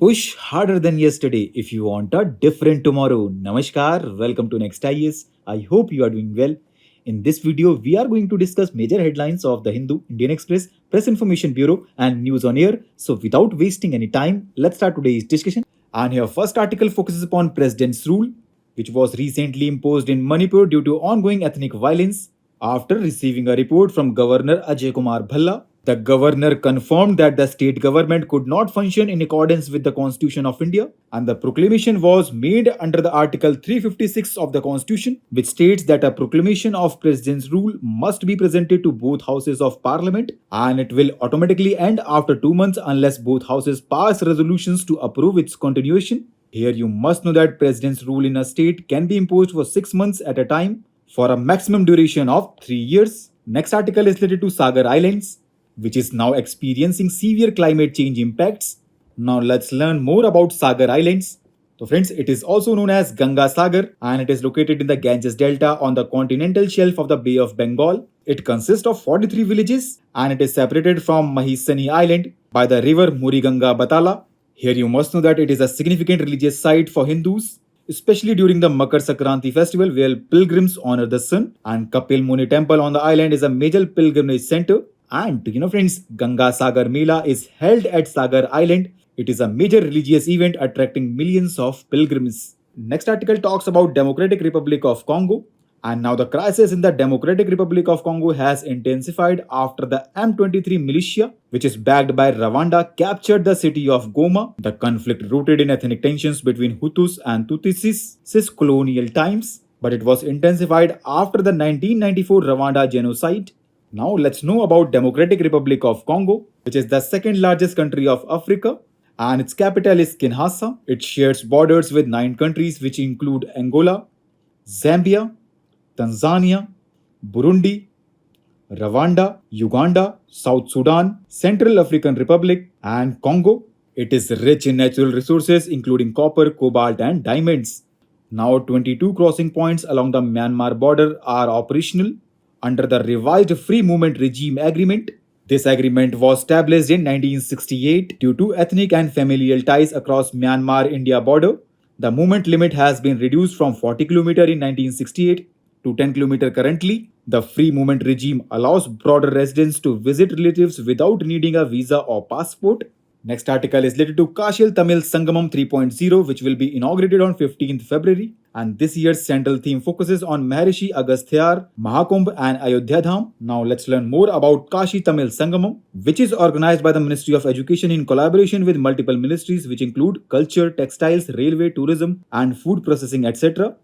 Push harder than yesterday if you want a different tomorrow. Namaskar, welcome to Next IS. I hope you are doing well. In this video, we are going to discuss major headlines of the Hindu, Indian Express, Press Information Bureau, and News on Air. So, without wasting any time, let's start today's discussion. And your first article focuses upon President's rule, which was recently imposed in Manipur due to ongoing ethnic violence. After receiving a report from Governor Ajay Kumar Bhalla, the governor confirmed that the state government could not function in accordance with the Constitution of India, and the proclamation was made under the Article 356 of the Constitution, which states that a proclamation of President's rule must be presented to both houses of Parliament, and it will automatically end after 2 months unless both houses pass resolutions to approve its continuation. Here, you must know that President's rule in a state can be imposed for 6 months at a time for a maximum duration of 3 years. Next article is related to Sagar Islands, which is now experiencing severe climate change impacts. Now let's learn more about Sagar Islands. So friends, it is also known as Ganga Sagar and it is located in the Ganges Delta on the continental shelf of the Bay of Bengal. It consists of 43 villages and it is separated from Mahisani Island by the river Muriganga Batala. Here you must know that it is a significant religious site for Hindus, especially during the Makar Sankranti festival where pilgrims honor the sun, and Kapil Muni temple on the island is a major pilgrimage center. And friends, Ganga Sagar Mela is held at Sagar Island. It is a major religious event attracting millions of pilgrims. Next article talks about Democratic Republic of Congo. And now the crisis in the Democratic Republic of Congo has intensified after the M23 militia, which is backed by Rwanda, captured the city of Goma. The conflict rooted in ethnic tensions between Hutus and Tutsis since colonial times, but it was intensified after the 1994 Rwanda genocide. Now let's know about Democratic Republic of Congo, which is the second largest country of Africa, and its capital is Kinshasa. It shares borders with 9 countries which include Angola, Zambia, Tanzania, Burundi, Rwanda, Uganda, South Sudan, Central African Republic, and Congo. It is rich in natural resources including copper, cobalt, and diamonds. Now 22 crossing points along the Myanmar border are operational under the revised Free Movement Regime Agreement. This agreement was established in 1968 due to ethnic and familial ties across Myanmar-India border. The movement limit has been reduced from 40 km in 1968 to 10 km currently. The free movement regime allows border residents to visit relatives without needing a visa or passport. Next article is related to Kashi Tamil Sangamam 3.0, which will be inaugurated on 15th February. And this year's central theme focuses on Maharishi Agasthyar, Mahakumbh, and Ayodhya Dham. Now let's learn more about Kashi Tamil Sangamam, which is organized by the Ministry of Education in collaboration with multiple ministries, which include culture, textiles, railway, tourism, and food processing, etc.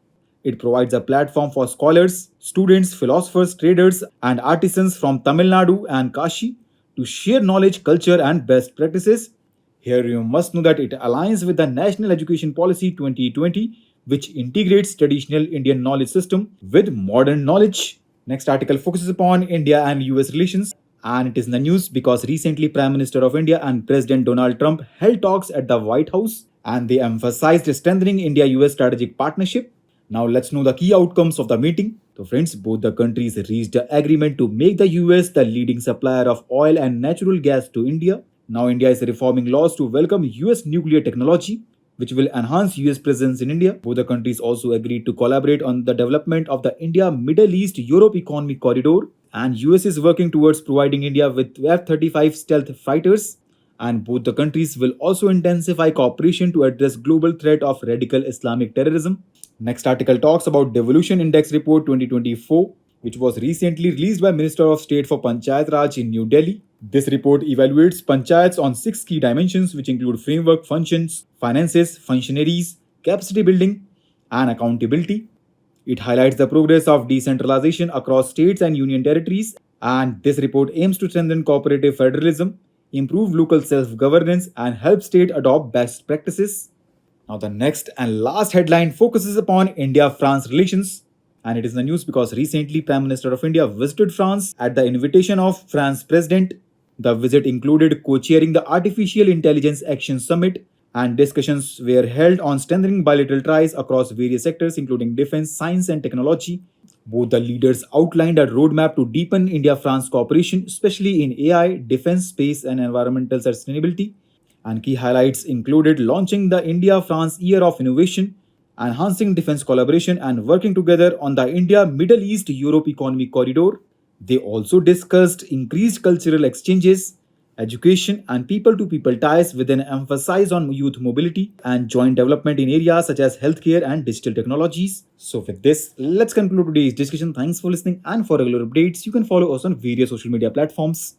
It provides a platform for scholars, students, philosophers, traders, and artisans from Tamil Nadu and Kashi to share knowledge, culture, and best practices. Here you must know that it aligns with the National Education Policy 2020, which integrates traditional Indian knowledge system with modern knowledge. Next article focuses upon India and U.S. relations, and it is in the news because recently Prime Minister of India and President Donald Trump held talks at the White House, and they emphasized strengthening India-US strategic partnership. Now let's know the key outcomes of the meeting. So friends, both the countries reached an agreement to make the US the leading supplier of oil and natural gas to India. Now India is reforming laws to welcome US nuclear technology, which will enhance US presence in India. Both the countries also agreed to collaborate on the development of the India Middle East Europe Economic Corridor, and US is working towards providing India with F-35 stealth fighters. And both the countries will also intensify cooperation to address global threat of radical Islamic terrorism. Next article talks about Devolution Index Report 2024, which was recently released by Minister of State for Panchayat Raj in New Delhi. This report evaluates panchayats on 6 key dimensions, which include framework, functions, finances, functionaries, capacity building, and accountability. It highlights the progress of decentralization across states and union territories, and this report aims to strengthen cooperative federalism, improve local self-governance, and help state adopt best practices. Now, the next and last headline focuses upon India-France relations, and it is in the news because recently Prime Minister of India visited France at the invitation of France President. The visit included co-chairing the Artificial Intelligence Action Summit, and discussions were held on strengthening bilateral ties across various sectors including defense, science, and technology. Both the leaders outlined a roadmap to deepen India-France cooperation, especially in AI, defense, space, and environmental sustainability. And key highlights included launching the India France Year of Innovation, enhancing defense collaboration, and working together on the India Middle East Europe Economic Corridor. They also discussed increased cultural exchanges, education, and people to people ties with an emphasis on youth mobility and joint development in areas such as healthcare and digital technologies. So, with this, let's conclude today's discussion. Thanks for listening, and for regular updates, you can follow us on various social media platforms.